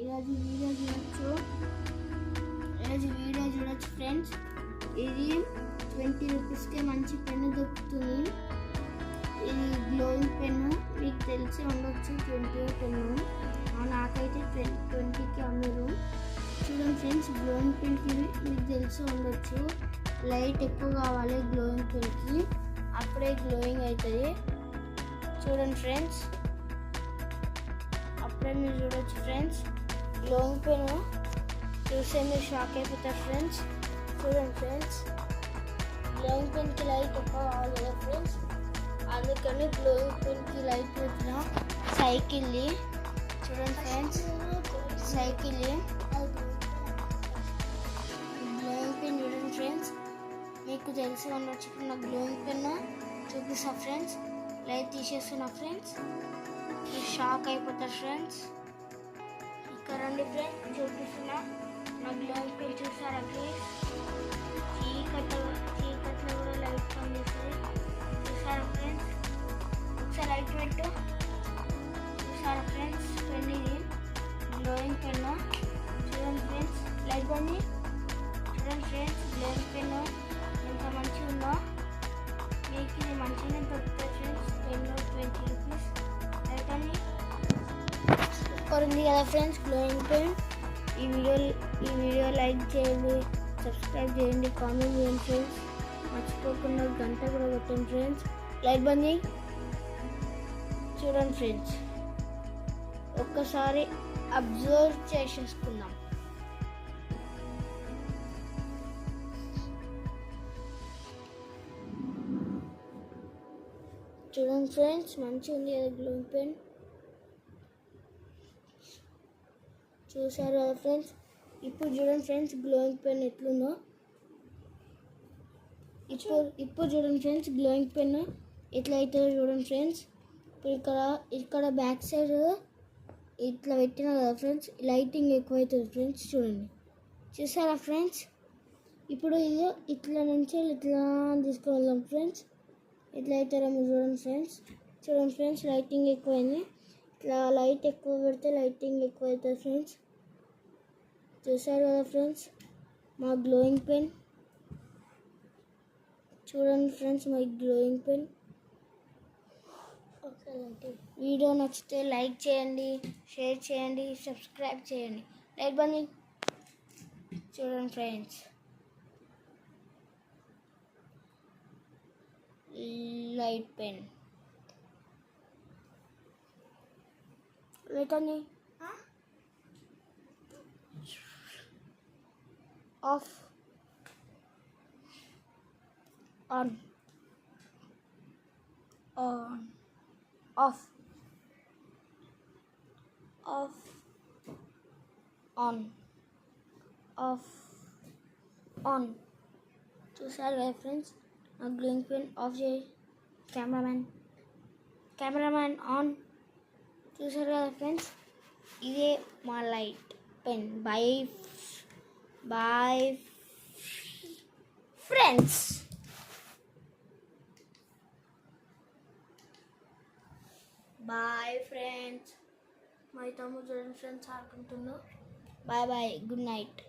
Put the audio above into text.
ఈరోజు వీడియో చూడొచ్చు ఫ్రెండ్స్. ఇది 20 రూపీస్కే మంచి పెన్ను దొరుకుతుంది. ఇది గ్లోయింగ్ పెన్ను, మీకు తెలిసి ఉండొచ్చు 20 పెన్ను. నాకైతే 20కి అమ్మరు. చూడండి ఫ్రెండ్స్, గ్లోయింగ్ పెన్కి మీకు తెలిసి ఉండొచ్చు లైట్ ఎక్కువ కావాలి గ్లోయింగ్ పెన్కి, అప్పుడే గ్లోయింగ్ అవుతుంది. చూడండి ఫ్రెండ్స్, అప్పుడే మీరు చూడొచ్చు ఫ్రెండ్స్. గ్లోయింగ్ పెన్ చూస్తే మీరు షాక్ అయిపోతారు ఫ్రెండ్స్. చూడండి ఫ్రెండ్స్, గ్లోయింగ్ పెన్కి లైట్ ఎక్కువ కావాలి కదా ఫ్రెండ్స్, అందుకని గ్లోయింగ్ పెన్కి లైట్ పెట్టిన సైకిల్ని. చూడండి ఫ్రెండ్స్, సైకిల్ని గ్లోయింగ్ పెన్ చూడండి ఫ్రెండ్స్. మీకు తెలిసి ఉండొచ్చు నా గ్లోయింగ్ పెన్ చూపిస్తా ఫ్రెండ్స్. లైట్ తీసేస్తున్నా ఫ్రెండ్స్, షాక్ అయిపోతారు ఫ్రెండ్స్. ఇక్కడ రండి ఫ్రెండ్స్, చూపిస్తున్నా నా గ్లోయింగ్ పెన్. చూసారా ప్లీజ్, చీకట్లో కూడా లైట్ పనిచేస్తుంది. చూసారా ఫ్రెండ్స్, ఒకసారి లైట్ పెట్టు. చూసారా ఫ్రెండ్స్, పెన్ ఇది గ్లోయింగ్ పెన్. చూడండి ఫ్రెండ్స్, లైట్ బండి. చూడండి ఫ్రెండ్స్, గ్లోయింగ్ పెన్ ఎంత మంచిగా ఉందో. మీకు ఇది మంచిగానే దొరుకుతుంది ఫ్రెండ్స్. పెన్ను 20 రూపీస్ అయితే సూపర్ ఉంది కదా ఫ్రెండ్స్ గ్లోయింగ్ పెన్. ఈ వీడియో లైక్ చేయండి, సబ్స్క్రైబ్ చేయండి, కామెంట్ చేయండి ఫ్రెండ్స్. మర్చిపోకుండా గంట కూడా కొట్టండి ఫ్రెండ్స్. లైట్ బంద్. చూడండి ఫ్రెండ్స్, ఒక్కసారి అబ్జర్వ్ చేసేసుకుందాం. చూడండి ఫ్రెండ్స్, మంచిగా ఉంది కదా గ్లోయింగ్ పెన్. చూసారు కదా ఫ్రెండ్స్. ఇప్పుడు చూడండి ఫ్రెండ్స్, గ్లోయింగ్ పెన్ ఎట్లుందో. ఇప్పుడు చూడండి ఫ్రెండ్స్, గ్లోయింగ్ పెన్ ఎట్లా అవుతుందో చూడండి ఫ్రెండ్స్. ఇప్పుడు ఇక్కడ బ్యాక్ సైడ్ ఇట్లా పెట్టినా కదా ఫ్రెండ్స్, లైటింగ్ ఎక్కువ అవుతుంది ఫ్రెండ్స్. చూడండి, చూసారా ఫ్రెండ్స్. ఇప్పుడు ఇది ఇట్లా నుంచి ఇట్లా తీసుకొని వెళ్దాం ఫ్రెండ్స్. ఎట్లా అవుతారో మీరు చూడండి ఫ్రెండ్స్. చూడండి ఫ్రెండ్స్, లైటింగ్ ఎక్కువైంది. ఇట్లా లైట్ ఎక్కువ పెడితే లైటింగ్ ఎక్కువ అవుతుంది ఫ్రెండ్స్. చూసారు కదా ఫ్రెండ్స్ మా గ్లోయింగ్ పెన్. చూడండి ఫ్రెండ్స్, మా గ్లోయింగ్ పెన్. వీడియో నచ్చితే లైక్ చేయండి, షేర్ చేయండి, సబ్స్క్రైబ్ చేయండి. లైక్ బండి. చూడండి ఫ్రెండ్స్, లైట్ పెన్. లేకండి off, on, on, off, off, on, off, on. చూసారు కదా ఫ్రెండ్స్, నా గ్లోయింగ్ పెన్ ఆఫ్ చేయి. Cameraman on. చూసారు కదా ఫ్రెండ్స్, ఇదే మా light pen. Bye friends. Bye friends. మా తమ్ముడు చూడండి ఫ్రెండ్స్ ఆడుకుంటున్నాడు. Bye bye, good night.